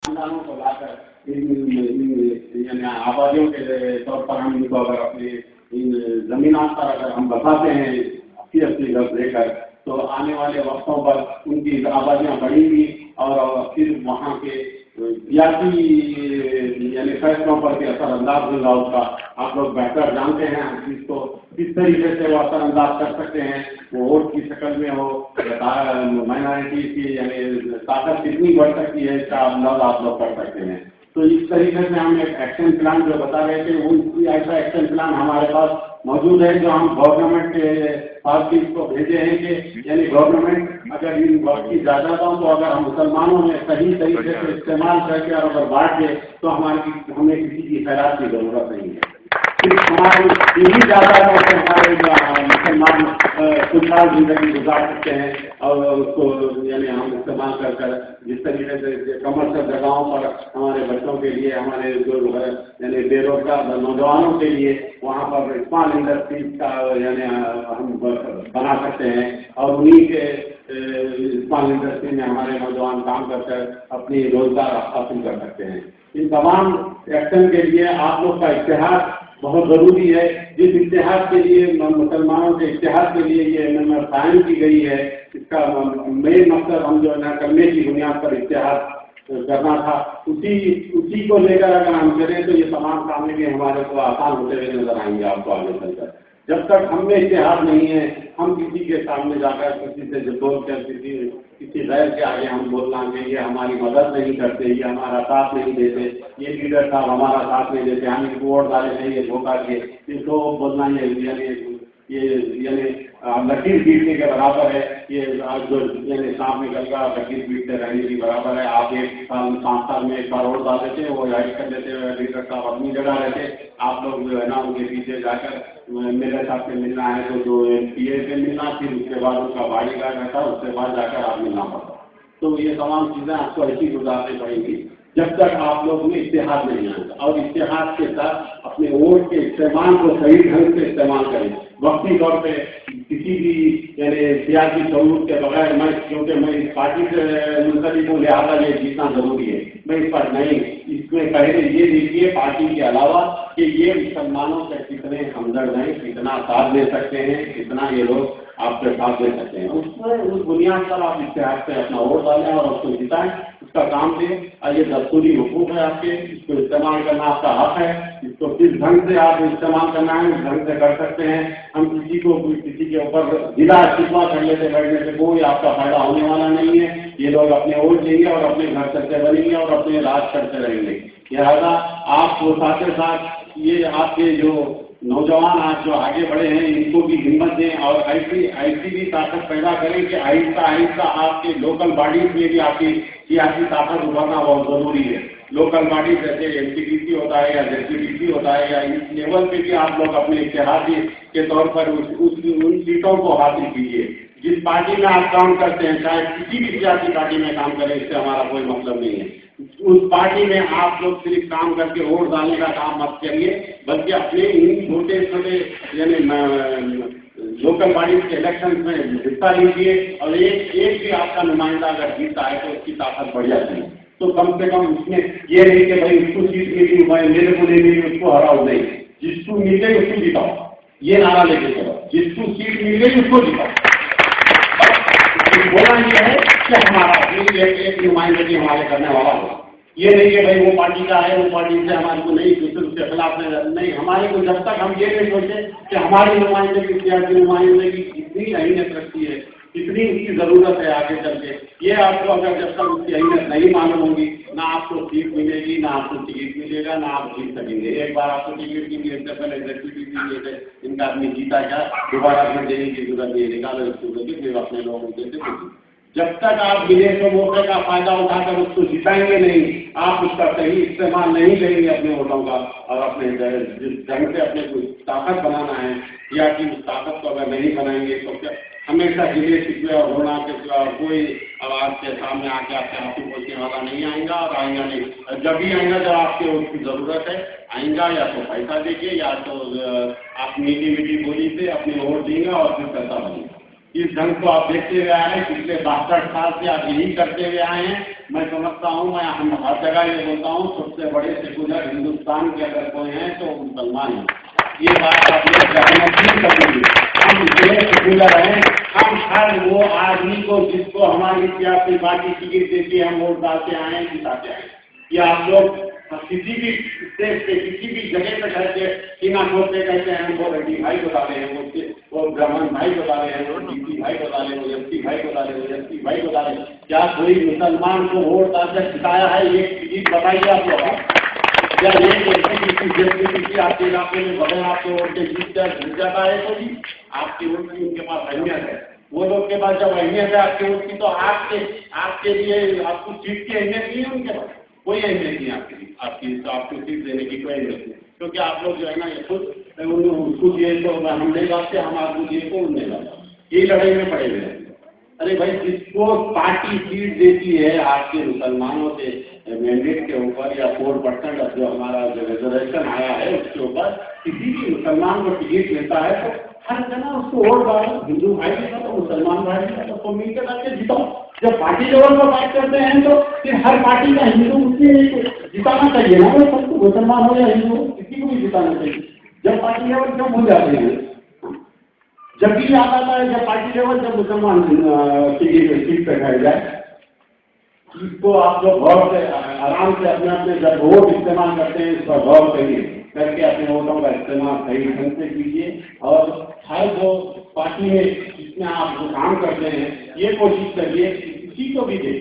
خاندانوں کو لا کر یعنی آبادیوں کے طور پر ہم ان کو اگر اپنے ان زمینات پر اگر ہم بساتے ہیں 80 گز لے کر، تو آنے والے وقتوں پر ان کی آبادیاں بڑھیں گی اور پھر وہاں کے سیاسی یعنی فیصلوں پر بھی اثر انداز ہوگا اس کا. آپ لوگ بہتر جانتے ہیں ہم چیز کو کس طریقے سے وہ اثر انداز کر سکتے ہیں، وہ ووٹ کی شکل میں ہو، مائنارٹی کی یعنی طاقت کتنی بڑھ سکتی ہے اس کا انداز آپ لوگ کر سکتے ہیں. تو اس طریقے سے ہم ایک ایکشن پلان جو بتا رہے تھے، وہ ایسا ایکشن پلان ہمارے پاس موجود ہے جو ہم گورنمنٹ کے پارٹیز کو بھیجے ہیں کہ یعنی گورنمنٹ اگر ان وقت کی جائیدادوں کو اگر ہم مسلمانوں میں صحیح طریقے سے استعمال کر کے اور اگر بانٹ دیں تو ہمیں کسی کی خیرات کی ضرورت نہیں ہے. صرف ہماری انہیں جائیدادوں سے ہمارے مسلمان خوشحال زندگی گزار سکتے ہیں اور اس کو یعنی ہم استعمال کر کر جس طریقے سے کمرشل جگہوں پر ہمارے بچوں کے لیے، ہمارے جو یعنی بے روزگار نوجوانوں کے لیے وہاں پر اسمال انڈسٹریز کا یعنی ہم بنا سکتے ہیں اور انہیں کے اسمال انڈسٹری میں ہمارے نوجوان کام کر کر اپنی روزگار حاصل کر سکتے ہیں. ان تمام ایکشن کے لیے آپ لوگ کا اتحاد بہت ضروری ہے. جس اتحاد کے لیے مسلمانوں کے اتحاد کے لیے یہ امنت قائم کی گئی ہے، اس کا مین مقصد ہم جو ہے نا کرنے کی بنیاد پر اتحاد کرنا تھا. اسی کو لے کر اگر ہم کریں تو یہ تمام کام بھی ہمارے کو آسان ہوتے ہوئے نظر آئیں گے آپ کو آگے چل کر. جب تک ہم میں اتحاد نہیں ہے، ہم کسی کے سامنے جا کر کسی سے بول کر کسی غیر کے آگے ہم بولنا کہ یہ ہماری مدد نہیں کرتے، یہ ہمارا ساتھ نہیں دیتے، یہ لیڈر صاحب ہمارا ساتھ نہیں دیتے، ہم ان کو ووٹ ڈالے تھے یہ دھوکہ دیے، ان کو بولنا یعنی لکیر پیٹنے کے برابر ہے. یہ جو یعنی سانپ نکل کر لکیر پیٹتے رہنے کی برابر ہے. آپ 5 سال میں ایک بار ووٹ ڈال دیتے، وہ رائٹ کر دیتے ہوئے لیڈر صاحب اپنی جگہ رہتے. آپ لوگ جو ہے نا ان کے پیچھے جا کر میرے صاحب سے ملنا ہے تو جو پی اے سے ملنا، پھر اس کے بعد اس کا باڈی گارڈ رہتا، اس کے بعد جا کر آپ ملنا پڑتا. تو یہ تمام چیزیں آپ کو ایسی گزارنی پڑیں گی جب تک آپ لوگ میں اتحاد نہیں آئے گا. اور اتحاد کے ساتھ اپنے ووٹ کے استعمال کو صحیح ڈھنگ سے استعمال کریں. وقتی طور پہ کسی بھی یعنی سیاسی شعور کے بغیر کیونکہ میں اس پارٹی سے منتخب ہوں لہٰذا یہ جیتنا ضروری ہے، میں اس پر نہیں. اس میں پہلے یہ دیکھیے پارٹی کے علاوہ کہ یہ مسلمانوں سے کتنے ہمدرد ہیں، کتنا ساتھ دے سکتے ہیں، کتنا یہ لوگ آپ کے ساتھ دے سکتے ہیں. اس بنیاد پر آپ اتحاد سے اپنا ووٹ ڈالیں اور اس کو جتائیں، اس کا کام دیں. یہ دستوری حقوق ہے آپ کے، اس کو استعمال کرنا آپ کا حق ہے. اس کو کس ڈھنگ سے آپ استعمال کرنا ہے اس ڈھنگ سے کر سکتے ہیں. ہم کسی کے اوپر ضلع استعفا کر لیتے بیٹھنے سے کوئی آپ کا فائدہ ہونے والا نہیں ہے. یہ لوگ اپنے ووٹ لیں گے اور اپنے گھر چلتے بنیں گے اور اپنے راج کرتے رہیں گے. لہٰذا آپ کو ساتھ ساتھ یہ آپ کے جو نوجوان آج جو آگے بڑھے ہیں ان کو بھی ہمت دیں اور ایسی بھی طاقت پیدا کریں کہ آہستہ آہستہ آپ کے لوکل باڈیز میں بھی آپ کی سیاسی طاقت ابھرنا بہت ضروری ہے. لوکل باڈیز جیسے ایم سی ڈی سی ہوتا ہے یا جے سی ڈی سی ہوتا ہے یا اس لیول پہ بھی آپ لوگ اپنے اتحادی کے طور پر ان سیٹوں کو حاصل کیجیے. جس پارٹی میں آپ کام کرتے ہیں چاہے کسی بھی سیاسی پارٹی میں کام کریں، اس سے ہمارا کوئی مطلب نہیں ہے. اس پارٹی میں آپ لوگ صرف کام کر کے ووٹ ڈالنے کا کام مت کریے، بلکہ اپنے ان چھوٹے چھوٹے یعنی لوکل باڈیز کے الیکشن میں حصہ لیجیے اور ایک بھی آپ کا نمائندہ اگر جیتا ہے تو اس کی طاقت بڑھ جاتی ہے. تو کم سے کم اس میں یہ نہیں کہ بھائی اس کو سیٹ ملی میں میرے کو نہیں ملی اس کو ہراؤ، نہیں. جس کو مل گئی اس کو جتاؤ، یہ نعرہ لے کے چلو. جس کو سیٹ مل گئی اس کو جتاؤ. بولا یہ ہے کہ ہمارا ایک نمائندگی ہمارے کرنے والا ہو. یہ نہیں کہ بھائی وہ پارٹی کا ہے، وہ پارٹی سے ہمارے کو نہیں دوسرے اس کے خلاف نہیں. ہمارے کو جب تک ہم یہ نہیں سوچے کہ ہماری نمائندگی سیاسی نمائندگی اتنی اہمیت رکھتی ہے، اتنی اس کی ضرورت ہے آگے چل کے، یہ آپ کو اگر جب تک اس کی اہمیت نہیں معلوم ہوگی نہ آپ کو سیٹ ملے گی، نہ آپ کو ٹکٹ ملے گا، نہ آپ جیت سکیں گے. ایک بار آپ کو ٹکٹ کی ایک دفعہ ایگزیکٹو ان کا آدمی جیتا کیا دوبارہ پھر دینے کی ضرورت نہیں. نکالو اس کو پھر اپنے لوگوں کے جب تک آپ ملے تو موقع کا فائدہ اٹھا کر اس کو جتائیں گے نہیں، آپ اس کا صحیح استعمال نہیں کریں گے اپنے ووٹوں کا اور اپنے جس ڈھنگ سے اپنے کو طاقت بنانا ہے یا کہ اس طاقت کو اگر نہیں بنائیں گے تو ہمیشہ گلے شکوے اور رونا کے سوا کوئی آواز کے سامنے آ کے آپ کے ہاتھوں پہنچنے والا نہیں آئیں گا اور آئیں گا نہیں. جب بھی آئیں گا جب آپ کے اس کی ضرورت ہے آئیں گا، یا تو پیسہ دے کے یا تو آپ میٹھی میٹھی بولی سے اپنے ووٹ دیں گا اور پھر پیسہ بنے گا. इस जंग को आप देखते हुए आए हैं, पिछले 62 साल से आप यही करते हुए आए हैं। मैं समझता हूँ, मैं हम हर जगह ये बोलता हूँ, सबसे बड़े सेकुलर हिंदुस्तान के अगर कोई हैं तो मुसलमान हैं। ये बात आप लोग नहीं करेंगे। हम इतने सेकुलर हैं, हम हर वो आदमी को जिसको हमारी सियासी पार्टी टिकट देती है हम वोट डालते आए हैं, जिताते आए हैं। ये आप लोग किसी भी स्टेट पे किसी भी जगह पे कहते सीना छोड़ते कहते हैं हम वो रेड्डी भाई को डाले हैं, वो ब्राह्मण भाई को डाले हैं, वो डीसी भाई को डाले, वो एसटी भाई को डाले, वो एसटी भाई को डाले। क्या कोई मुसलमान को वोट डालकर जिताया है? एक चीज बताइए आप लोग। क्या किसी आपके इलाके में बगैर आपके वोट के जीत जाता है? कोई आपकी वोट की उनके पास अहमियत है। वो लोग के पास जब अहमियत है आपके वोट की, तो आपके लिए आपको सीट की अहमियत नहीं है, उनके पास कोई अहमियत नहीं आपको सीट देने की कोई अहमियत नहीं। क्योंकि आप लोग जो है ना ये खुद ये तो हम नहीं लाते, हम आपको दिए तो नहीं लाता, यही लड़ाई में पड़े हुए हैं। अरे भाई, जिसको पार्टी सीट देती है आपके मुसलमानों के मैंडेट के ऊपर या 4% जो हमारा जो रिजर्वेशन आया है उसके ऊपर किसी भी मुसलमान को टिकट मिलता है तो हर जना उसको वोट डालो। हिंदू भाई के साथ मुसलमान भाई के साथ तो मिलकर आके जिताओ। जब पार्टी लेवल पर बात करते हैं तो फिर हर पार्टी का हिंदू मुस्लिम जिताना चाहिए ना, वो सबको मुसलमान हो या हिंदू किसी को भी जिताना चाहिए। जब पार्टी लेवल क्यों भूल जाते हैं? जब भी याद आता है जब पार्टी लेवल जब मुसलमान सीट पे बैठ जाए, इसको आप लोग गौर से आराम से अपने अपने जब वोट इस्तेमाल करते हैं इसका गौर करिए, करके अपने वोटों का इस्तेमाल सही ढंग से कीजिए। और हर जो पार्टी में जिसमें आप जो काम करते हैं ये कोशिश करिए किसी को भी दे,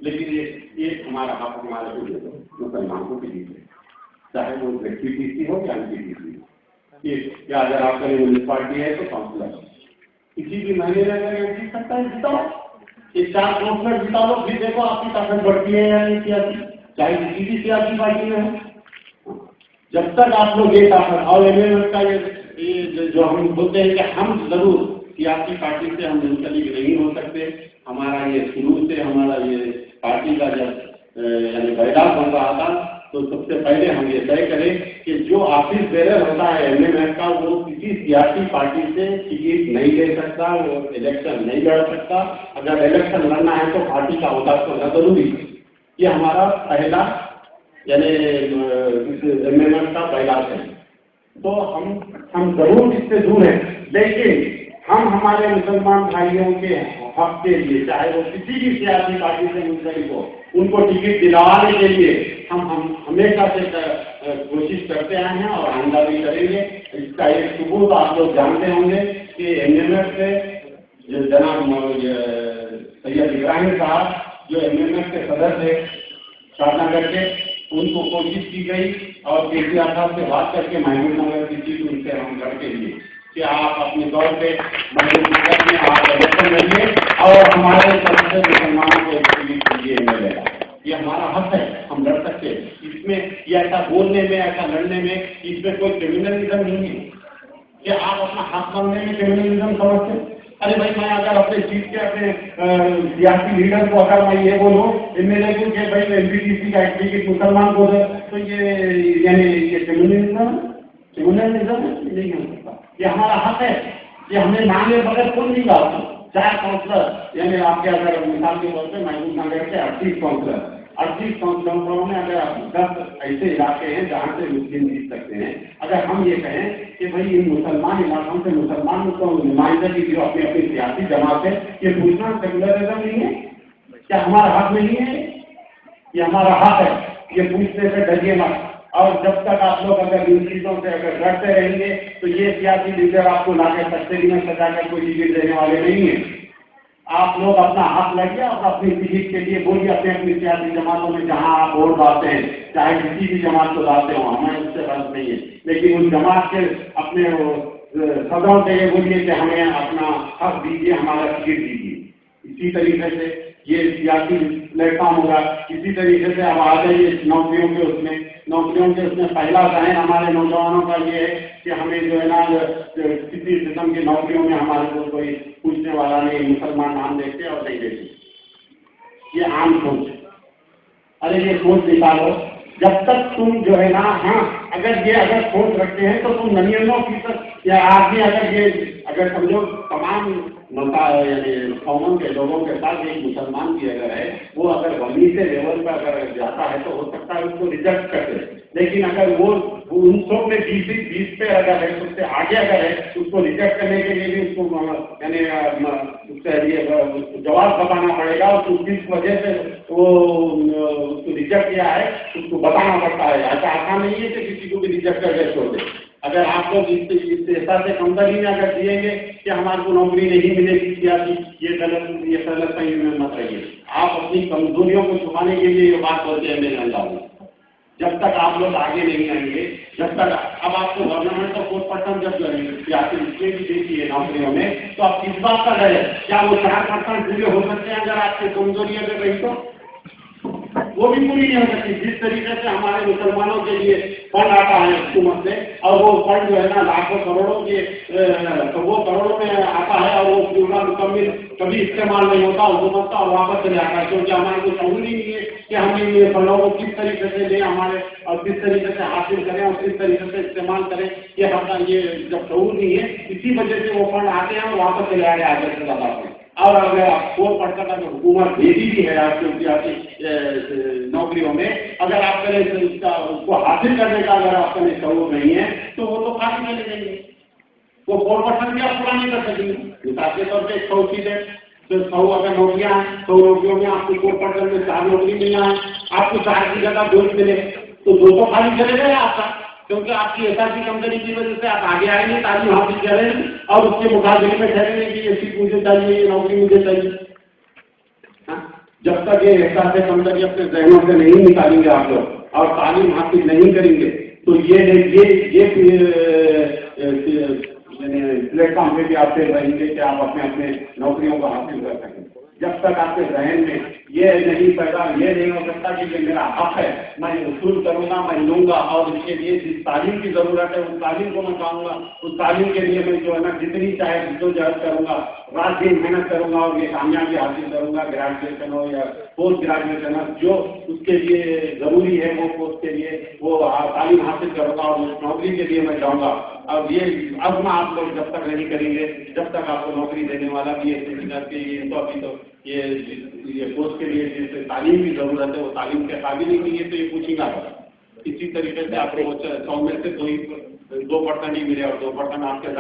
लेकिन ये हमारा हक हमारे को दे दो, मुसलमान को भी दीजिए, चाहे वो पीटीसी हो या अनपीटीसी हो। या अगर आपका कम्युनिस्ट पार्टी है तो काउंसलर किसी भी महीने में अगर जीत सकता है जिताओ, ये 4 काउंसलर जिता लो, फिर देखो आपकी ताकत बढ़ती है या नहीं सियासी, चाहे किसी भी सियासी पार्टी में हो। जब तक आप लोग ये ताकत और एमएनएफ का ये जो हम बोलते हैं कि हम जरूर सियासी पार्टी से हम मुंसलिक नहीं हो सकते। हमारा ये शुरू से हमारा ये पार्टी का जब यानी बैराग बन रहा था तो सबसे पहले हम ये तय करें कि जो ऑफिस बेरर होता है एमएनएफ का वो किसी सियासी पार्टी से टिकट नहीं ले सकता, वो इलेक्शन नहीं लड़ सकता। अगर इलेक्शन लड़ना है तो पार्टी का होता तो जरूरी। ये हमारा पहला यानी एमएनएफ का बैराग है। तो हम जरूर इससे दूर हैं, लेकिन हम हमारे मुसलमान भाइयों के हक के लिए चाहे वो किसी भी सियासी पार्टी से मुंसलिक हो उनको टिकट दिलाने के लिए हम हमेशा से कोशिश करते आए हैं और आइंदा भी करेंगे। इसका एक सबूत आप लोग जानते होंगे कि एमएनएफ से जो जनाब सैयद इब्राहिम साहब जो एमएनएफ के सदस्य थे शाहनगर के, उनको कोशिश की गई और केसीआर साहब से बात करके महबूब नगर की सीट उनसे हम लड़के लिए कि आप अपने तौर पे महबूब नगर में आप इलेक्शन लड़िए और हमारे तरफ से मुसलमानों को कीजिए एमएलए। ये हमारा हक है, हम लड़ सकते हैं। इसमें ये ऐसा बोलने में ऐसा लड़ने में इसमें कोई क्रिमिनलिज्म नहीं है कि आप अपना हक मांगने में क्रिमिनलिज्म समझते। अरे भाई, मैं अगर अपने जीत के अपने सियासी लीडर को अगर मैं ये बोलूँ एमएलए को कि भाई एमपीटीसी का टिकट मुसलमान को दे, तो ये यानी ये क्रिमिनलिज्म नहीं हो सकता। ये हमारा हक है, ये हमें मांगे बगैर कोई नहीं लाता। चाहे काउंसलर यानी आपके अगर मिसाल के तौर पर महबूब नगर के 38 काउंसलरों में अगर 10 ऐसे इलाके हैं जहाँ से मुस्लिम जीत सकते हैं, अगर हम ये कहें कि भाई इन मुसलमान इलाकों से मुसलमान को नुमाइंदगी जो अपनी अपनी सियासी जमात है, ये पूछना सेकुलरिज्म नहीं है? क्या हमारा हक नहीं है? ये हमारा हक है, ये पूछने से डरिए मत। और जब तक आप लोग अगर इन चीज़ों से अगर डरते रहेंगे तो ये सियासी लीडर आपको लाकर कस्टडी में सजाकर कोई टिकट देने वाले नहीं है। आप लोग अपना हक लड़िए और अपनी टिकट के लिए बोलिए अपने अपनी सियासी जमातों में जहां आप वोट डालते हैं, चाहे किसी भी जमात को डालते हो, हमें उससे गलत नहीं है, लेकिन उस जमात के अपने सदरों से ये बोलिए कि हमें अपना हक दीजिए, हमारा टिकट दीजिए। इसी तरीके से ये सियासी प्लेटफॉर्म होगा। इसी तरीके से अब आ जाइए नौकरियों के उसमें पहला जहन हमारे नौजवानों का ये है कि हमें जो है ना किसी किस्म की नौकरियों में हमारे को कोई पूछने वाला नहीं, मुसलमान नाम देखते और नहीं देखते, ये आम सोच। अरे ये सोच निकालो जब तक तुम जो है ना, हाँ, अगर सोच रखते हैं तो तुम 99% या आदमी अगर समझो तमाम यानी कौमों के लोगों के साथ एक मुसलमान भी अगर है, वो अगर वली से लेवल पर अगर जाता है तो हो सकता है उसको रिजेक्ट कर दे, लेकिन अगर वो उन सब में 20 पे अगर है, उससे आगे अगर है, उसको रिजेक्ट करने के लिए भी उसको यानी उससे जवाब बताना पड़ेगा, और किस वजह से वो उसको रिजेक्ट किया है उसको बताना पड़ता है। ऐसा आसान नहीं है कि किसी को भी रिजेक्ट करके छोड़ दे। अगर आप लोग इस ऐसा से कमतरी में अगर दिएंगे कि हमारे को नौकरी नहीं मिलेगी, या ये गलत सही में मत रहिए। आप अपनी कमजोरियों को छुपाने के लिए ये बात बोलते हैं मेरे अंदाज। जब तक आप लोग आगे नहीं आएंगे, जब तक अब आपको गवर्नमेंट तो 4% जब इसलिए भी देती है नौकरियों में, तो आप किस बात का डर है? क्या वो 4% पूरे हो सकते हैं अगर आपकी कमजोरी अगर रही तो? वो भी पूरी नहीं हो सकती। जिस तरीके से हमारे मुसलमानों के लिए फंड आता है हुकूमत से, और वो फंड जो है ना लाखों करोड़ों के, तो वो करोड़ों में आता है, और वो पूरा मुकम्मल कभी इस्तेमाल नहीं होता हुकूमत का, और वापस चले आता है, क्योंकि हमारे को शऊर ही नहीं है कि हम इन फंडों को किस तरीके से लें हमारे, और किस तरीके से हासिल करें, और किस तरीके से इस्तेमाल करें। ये हमारा ये जब शऊर नहीं है, इसी वजह से वो फंड आते हैं और वापस चले आ रहे हैं आगे से ज़्यादा। और अगर आप 4% अगर हुकूमत भेजी भी है आपकी नौकरियों में, अगर आप पहले उसको हासिल करने का अगर आपका शऊर नहीं है, तो वो तो खाली चले जाएंगे। वो 4% भी आप पूरा नहीं कर सकेंगे। मिसाल के तौर पर 100 सीटें, तो 100 अगर नौकरियां हैं, 100 नौकरियों में आपको 4% में 4 नौकरी मिलना है, आपको 4 की जगह 2 मिले, तो 2 तो खाली चले गए आपका, क्योंकि आपकी ऐसा की कमजोरी की वजह से आप आगे आए नहीं, तालीम हासिल करें और उसके मुकाबले में ठहरेंगे कि ये सीट मुझे चाहिए, ये नौकरी मुझे चाहिए। जब तक ये ऐसा से कमजोरी अपने जहनों से नहीं निकालेंगे आप लोग और तालीम हासिल नहीं करेंगे, तो ये प्लेटफॉर्म पे भी आपसे रहेंगे कि आप अपने अपने नौकरियों को हासिल कर सकें। जब तक आपके जहन में ये नहीं पैदा, ये नहीं हो सकता कि ये मेरा हक है, मैं उसूल करूंगा, मैं लूंगा, और इसके लिए जिस तालीम की जरूरत है उस तालीम को मैं पाऊंगा, उस तालीम के लिए मैं जो है ना जितनी चाहे जद्दोजहद करूंगा, रात दिन मेहनत करूंगा, और ये कामयाबी हासिल करूंगा, ग्रेजुएशन हो या पोस्ट ग्रेजुएशन हो, जो उसके लिए जरूरी है वो पोस्ट के लिए वो तालीम हासिल करूंगा, और उस नौकरी के लिए मैं जाऊंगा। अब ये अज़्म आप लोग जब तक नहीं करेंगे, जब तक आपको नौकरी देने वाला भी ये तो अभी तो ये पोस्ट के लिए जिस तालीम की जरूरत है वो तालीम के काबिल ही नहीं है, तो ये पूछेगा। इसी तरीके से आपको 100 में से 2% ही मिले, और 2% आपके